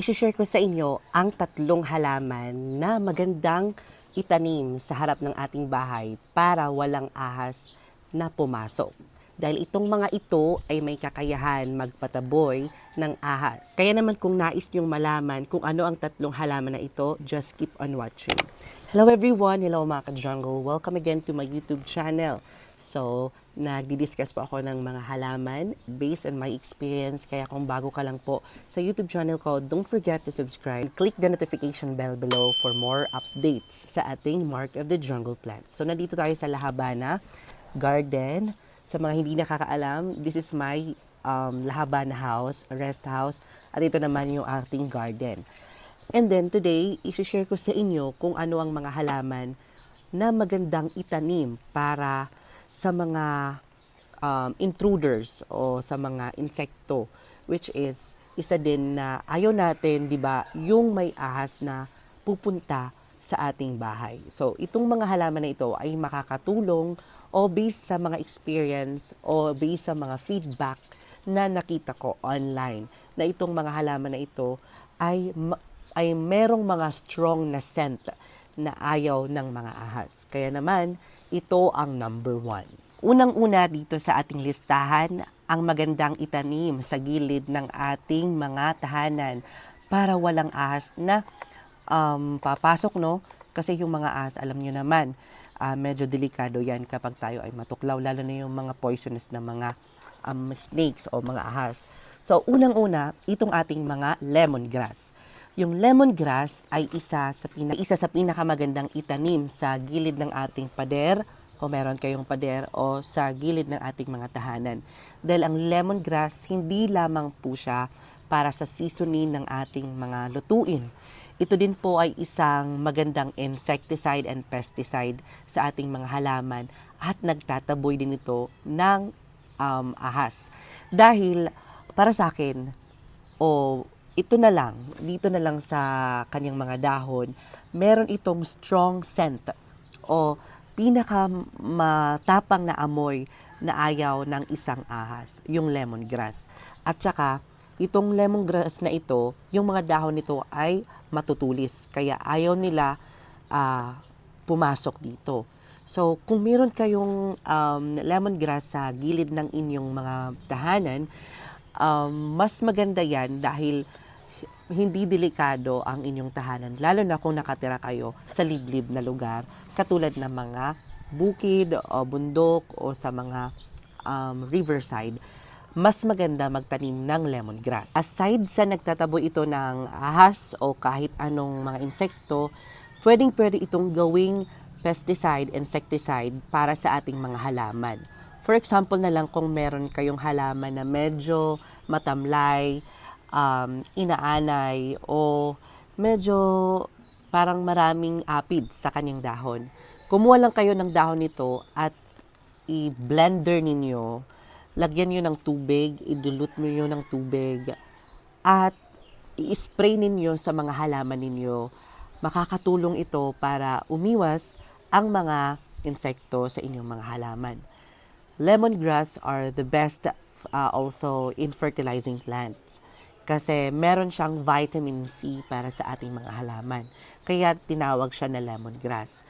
Isishare ko sa inyo ang tatlong halaman na magandang itanim sa harap ng ating bahay para walang ahas na pumasok. Dahil itong mga ito ay may kakayahan magpataboy ng ahas. Kaya naman kung nais nyong malaman kung ano ang tatlong halaman na ito, just keep on watching. Hello everyone! Hello mga ka-jungle! Welcome again to my YouTube channel. So, nagdi-discuss po ako ng mga halaman based on my experience. Kaya kung bago ka lang po sa YouTube channel ko, don't forget to subscribe. Click the notification bell below for more updates sa ating Mark of the Jungle plant. So, nandito tayo sa La Habana Garden. Sa mga hindi nakakaalam, this is my La Habana house, rest house. At ito naman yung ating garden. And then today, isi-share ko sa inyo kung ano ang mga halaman na magandang itanim para sa mga intruders o sa mga insekto, which is isa din na ayaw natin, di ba, yung may ahas na pupunta sa ating bahay. So, itong mga halaman na ito ay makakatulong o based sa mga experience o based sa mga feedback na nakita ko online na itong mga halaman na ito ay merong mga strong na scent na ayaw ng mga ahas. Kaya naman, ito ang number 1. Unang-una dito sa ating listahan, ang magandang itanim sa gilid ng ating mga tahanan para walang ahas na papasok, no? Kasi yung mga ahas, alam nyo naman, medyo delikado yan kapag tayo ay matuklaw, lalo na yung mga poisonous na mga snakes o mga ahas. So, unang-una, itong ating mga lemongrass. Yung lemongrass ay isa sa pinakamagandang itanim sa gilid ng ating pader, kung meron kayong pader, o sa gilid ng ating mga tahanan. Dahil ang lemongrass, hindi lamang po siya para sa seasoning ng ating mga lutuin. Ito din po ay isang magandang insecticide and pesticide sa ating mga halaman at nagtataboy din ito ng ahas. Dahil para sa akin, ito na lang, dito na lang sa kanyang mga dahon, meron itong strong scent o pinakamatapang na amoy na ayaw ng isang ahas, yung lemongrass. At saka, itong lemongrass na ito, yung mga dahon nito ay matutulis, kaya ayaw nila pumasok dito. So, kung meron kayong lemongrass sa gilid ng inyong mga tahanan, mas maganda yan dahil hindi delikado ang inyong tahanan, lalo na kung nakatira kayo sa liblib na lugar, katulad ng mga bukid o bundok o sa mga riverside. Mas maganda magtanim ng lemongrass. Aside sa nagtataboy ito ng ahas o kahit anong mga insekto, pwede itong gawing pesticide, insecticide para sa ating mga halaman. For example na lang, kung meron kayong halaman na medyo matamlay, inaanay, o medyo parang maraming aphids sa kanyang dahon. Kumuha lang kayo ng dahon nito at i-blender ninyo, lagyan nyo ng tubig, idulot nyo ng tubig, at i-spray ninyo sa mga halaman ninyo. Makakatulong ito para umiwas ang mga insekto sa inyong mga halaman. Lemongrass are the best also in fertilizing plants kasi meron siyang vitamin C para sa ating mga halaman. Kaya tinawag siya na lemongrass.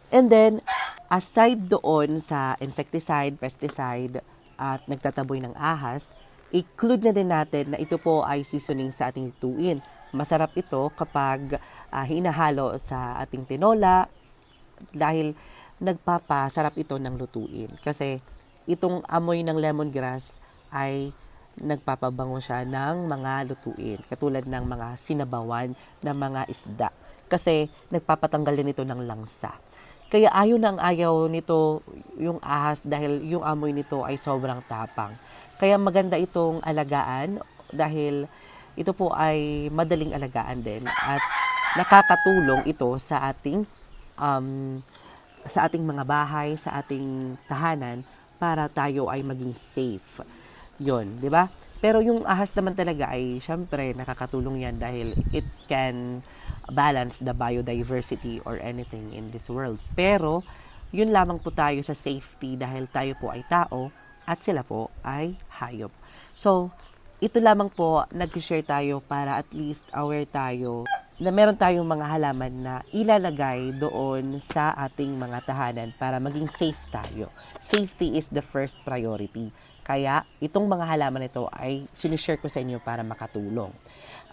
And then, aside doon sa insecticide, pesticide, at nagtataboy ng ahas, include na din natin na ito po ay seasoning sa ating lutuin. Masarap ito kapag hinahalo sa ating tinola dahil nagpapasarap ito ng lutuin. Kasi itong amoy ng lemongrass ay nagpapabango siya ng mga lutuin, katulad ng mga sinabawan ng mga isda. Kasi nagpapatanggal din ito ng langsa. Kaya ayaw nito yung ahas dahil yung amoy nito ay sobrang tapang. Kaya maganda itong alagaan dahil ito po ay madaling alagaan din at nakakatulong ito sa ating mga bahay, sa ating tahanan para tayo ay maging safe. Yon, di ba? Pero yung ahas naman talaga ay syempre nakakatulong yan dahil it can balance the biodiversity or anything in this world. Pero yun lamang po tayo sa safety dahil tayo po ay tao at sila po ay hayop. So, ito lamang po, nag-share tayo para at least aware tayo na meron tayong mga halaman na ilalagay doon sa ating mga tahanan para maging safe tayo. Safety is the first priority. Kaya itong mga halaman ito ay sinishare ko sa inyo para makatulong.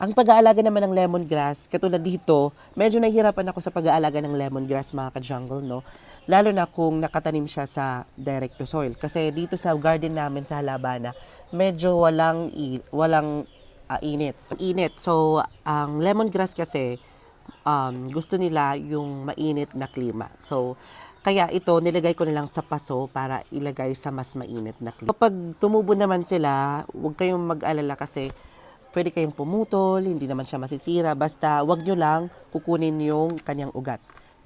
Ang pag-aalaga naman ng lemongrass, katulad dito, medyo nahihirapan ako sa pag-aalaga ng lemongrass mga ka-jungle, no? Lalo na kung nakatanim siya sa direct to soil. Kasi dito sa garden namin sa Halabana, medyo init. Init. So, ang lemongrass kasi, gusto nila yung mainit na klima. So, kaya ito, nilagay ko na lang sa paso para ilagay sa mas mainit na klima. Kapag tumubo naman sila, huwag kayong mag-alala kasi pwede kayong pumutol, hindi naman siya masisira. Basta, wag nyo lang kukunin yung kanyang ugat.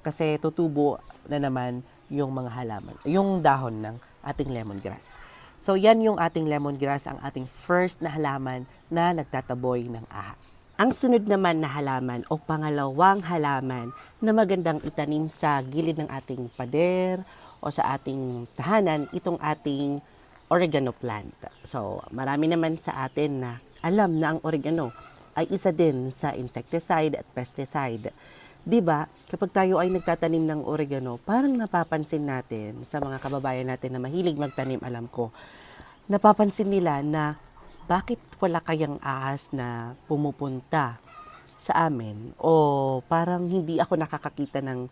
Kasi tutubo na naman yung mga halaman, yung dahon ng ating lemongrass. So, yan yung ating lemongrass, ang ating first na halaman na nagtataboy ng ahas. Ang sunod naman na halaman o pangalawang halaman na magandang itanim sa gilid ng ating pader o sa ating tahanan, itong ating oregano plant. So, marami naman sa atin na alam na ang oregano ay isa din sa insecticide at pesticide. 'Di ba? Kapag tayo ay nagtatanim ng oregano, parang napapansin natin sa mga kababayan natin na mahilig magtanim, alam ko, napapansin nila na bakit wala kayang ahas na pumupunta sa amin o parang hindi ako nakakakita ng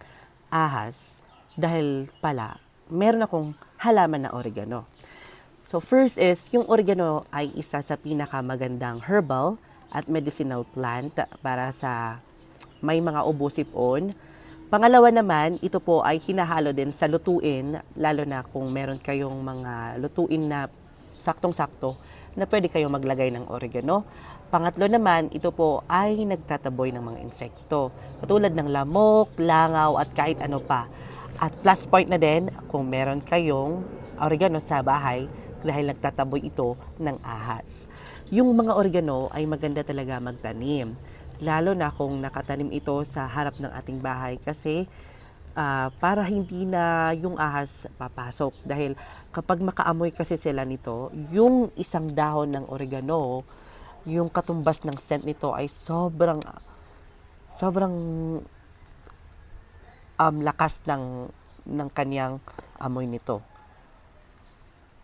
ahas dahil pala meron akong halaman na oregano. So first is, yung oregano ay isa sa pinakamagandang herbal at medicinal plant para sa may mga ubo sipon. Pangalawa naman, ito po ay hinahalo din sa lutuin, lalo na kung meron kayong mga lutuin na saktong-sakto na pwede kayong maglagay ng oregano. Pangatlo naman, ito po ay nagtataboy ng mga insekto, katulad ng lamok, langaw at kahit ano pa. At plus point na din kung meron kayong oregano sa bahay dahil nagtataboy ito ng ahas. Yung mga oregano ay maganda talaga magtanim. Lalo na kung nakatanim ito sa harap ng ating bahay kasi para hindi na yung ahas papasok. Dahil kapag makaamoy kasi sila nito, yung isang dahon ng oregano, yung katumbas ng scent nito ay sobrang lakas ng kanyang amoy nito.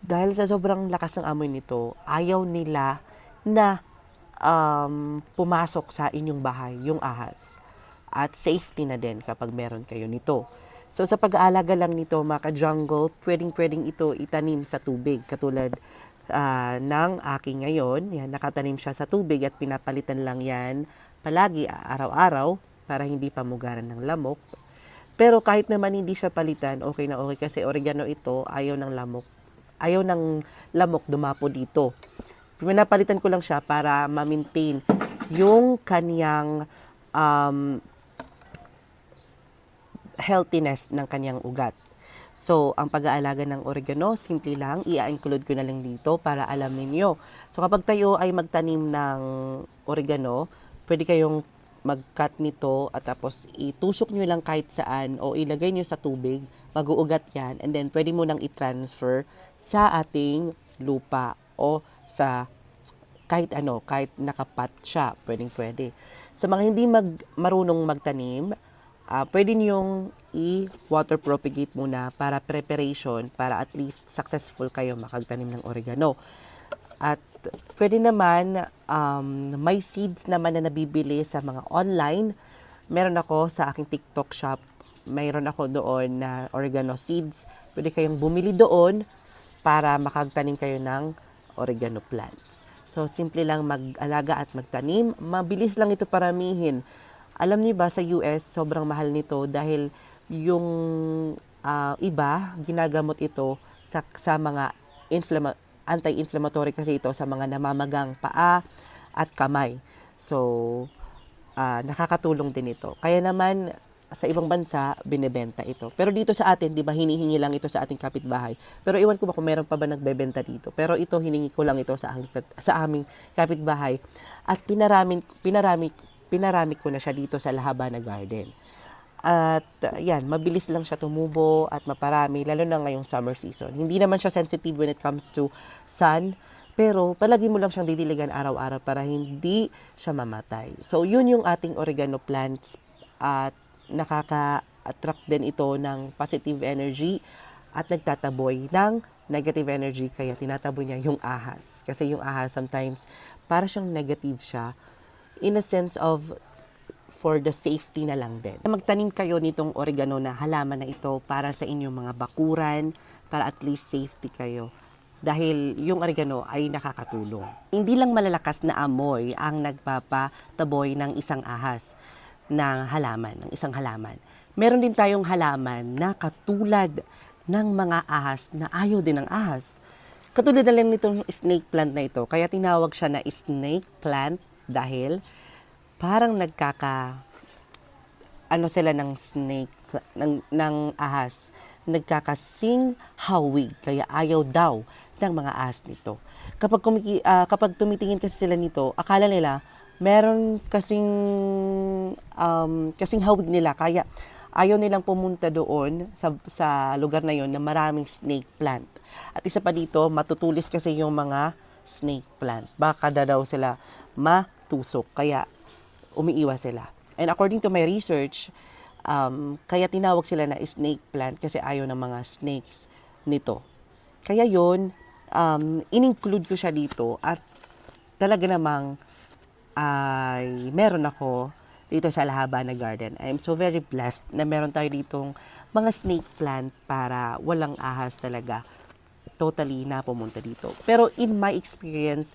Dahil sa sobrang lakas ng amoy nito, ayaw nila na pumasok sa inyong bahay, yung ahas. At safety na din kapag meron kayo nito. So sa pag-aalaga lang nito, mga ka-jungle, pwedeng ito itanim sa tubig. Katulad ng aking ngayon, yan, nakatanim siya sa tubig at pinapalitan lang yan palagi, araw-araw, para hindi pamugaran ng lamok. Pero kahit naman hindi siya palitan, okay na okay kasi oregano ito, ayaw ng lamok dumapo dito. Pinapalitan ko lang siya para ma-maintain yung kanyang healthiness ng kanyang ugat. So, ang pag-aalaga ng oregano, simple lang, i-include ko na lang dito para alam ninyo. So, kapag tayo ay magtanim ng oregano, pwede kayong mag-cut nito at tapos itusok nyo lang kahit saan o ilagay nyo sa tubig, mag-uugat yan, and then pwede mo nang i-transfer sa ating lupa o sa kahit nakapat siya, pwede. Sa mga hindi marunong magtanim, pwede niyong i-water propagate muna para preparation, para at least successful kayo makagtanim ng oregano. At pwede naman, may seeds naman na nabibili sa mga online. Meron ako sa aking TikTok shop, mayroon ako doon na oregano seeds. Pwede kayong bumili doon para makagtanim kayo ng oregano plants. So, simple lang mag-alaga at magtanim. Mabilis lang ito paramihin. Alam niyo ba, sa US, sobrang mahal nito dahil yung iba, ginagamot ito sa mga anti-inflammatory kasi ito sa mga namamagang paa at kamay. So, nakakatulong din ito. Kaya naman, sa ibang bansa, binebenta ito. Pero dito sa atin, di ba, hinihingi lang ito sa ating kapitbahay. Pero iwan ko ba kung meron pa ba nagbebenta dito. Pero ito, hiningi ko lang ito sa aming kapitbahay. At pinarami ko na siya dito sa Lahabana Garden. At yan, mabilis lang siya tumubo at maparami, lalo na ngayong summer season. Hindi naman siya sensitive when it comes to sun, Pero palagi mo lang siyang didiligan araw-araw para hindi siya mamatay. So yun yung ating oregano plants at nakaka-attract din ito ng positive energy at nagtataboy ng negative energy kaya tinataboy niya yung ahas. Kasi yung ahas sometimes para siyang negative siya in a sense of for the safety na lang din. Magtanim kayo nitong oregano na halaman na ito para sa inyong mga bakuran, para at least safety kayo. Dahil yung oregano ay nakakatulong. Hindi lang malalakas na amoy ang nagpapataboy ng isang ahas ng halaman, ng isang halaman. Meron din tayong halaman na katulad ng mga ahas na ayaw din ng ahas. Katulad na lang nitong snake plant na ito. Kaya tinawag siya na snake plant dahil parang sila ng snake, ng ahas, nagkakasing hawig, kaya ayaw daw ng mga ahas nito. Kapag tumitingin kasi sila nito, akala nila, meron kasing hawig nila, kaya ayaw nilang pumunta doon sa lugar na yon na maraming snake plant. At isa pa dito, matutulis kasi yung mga snake plant. Baka daw sila matusok, kaya umiiwas sila. And according to my research, kaya tinawag sila na snake plant kasi ayaw ng mga snakes nito. Kaya yun, in-include ko siya dito at talaga namang ay meron ako dito sa La Habana Garden. I am so very blessed na meron tayo ditong mga snake plant para walang ahas talaga totally na pumunta dito. Pero in my experience,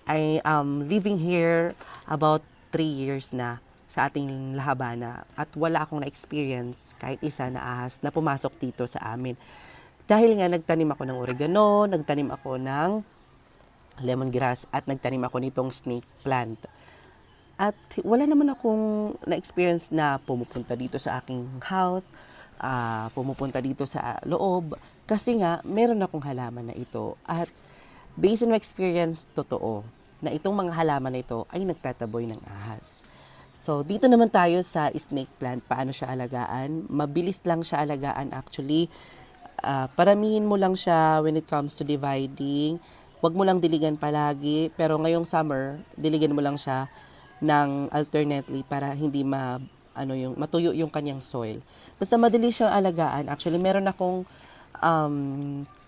I am living here about 3 years na sa ating La Habana at wala akong na-experience kahit isa na ahas na pumasok dito sa amin. Dahil nga nagtanim ako ng oregano, nagtanim ako ng lemongrass at nagtanim ako nitong snake plant. At wala naman akong na-experience na pumupunta dito sa aking house, pumupunta dito sa loob kasi nga meron akong halaman na ito at based on my experience, totoo na itong mga halaman na ito ay nagtataboy ng ahas. So, dito naman tayo sa snake plant. Paano siya alagaan? Mabilis lang siya alagaan actually. Paramihin mo lang siya when it comes to dividing. Huwag mo lang diligan palagi. Pero ngayong summer, diligan mo lang siya ng alternately para hindi matuyo yung kanyang soil. Basta madali siyang alagaan. Actually, meron akong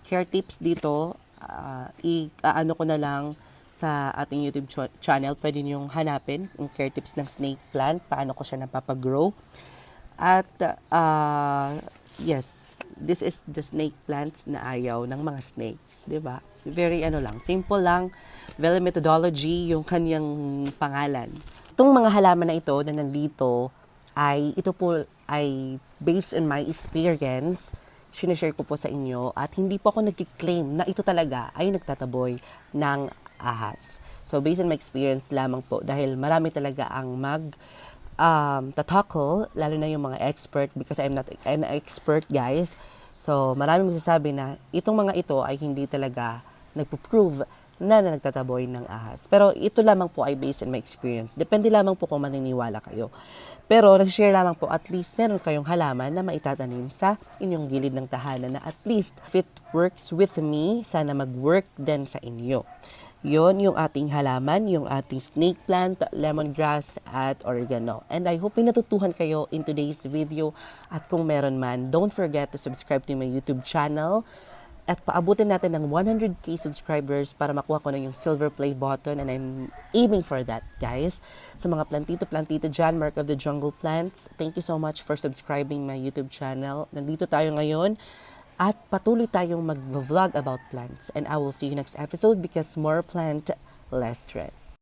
care tips dito. I-ano ko na lang sa ating YouTube channel, pwede niyong hanapin yung care tips ng snake plant, paano ko siya napapagrow. At yes, this is the snake plants na ayaw ng mga snakes, di ba? Very simple lang, very methodology yung kanyang pangalan. Itong mga halaman na ito na nandito, ito po ay based on my experience, sinashare ko po sa inyo at hindi po ako nag-claim na ito talaga ay nagtataboy ng ahas. So, based on my experience lamang po, dahil marami talaga ang tackle, lalo na yung mga expert, because I'm not an expert, guys. So, maraming magsasabi na itong mga ito ay hindi talaga nagpo-prove na nagtataboy ng ahas. Pero ito lamang po ay based on my experience. Depende lamang po kung maniniwala kayo. Pero nag-share lamang po, at least meron kayong halaman na maitatanim sa inyong gilid ng tahanan na at least if it works with me, sana mag-work din sa inyo. Yon yung ating halaman, yung ating snake plant, lemongrass, at oregano. And I hope may natutuhan kayo in today's video. At kung meron man, don't forget to subscribe to my YouTube channel. At paabutin natin ng 100k subscribers para makuha ko na yung silver play button. And I'm aiming for that, guys. Sa mga plantito dyan, Mark of the Jungle Plants, thank you so much for subscribing my YouTube channel. Nandito tayo ngayon. At patuloy tayong mag-vlog about plants. And I will see you next episode because more plant, less stress.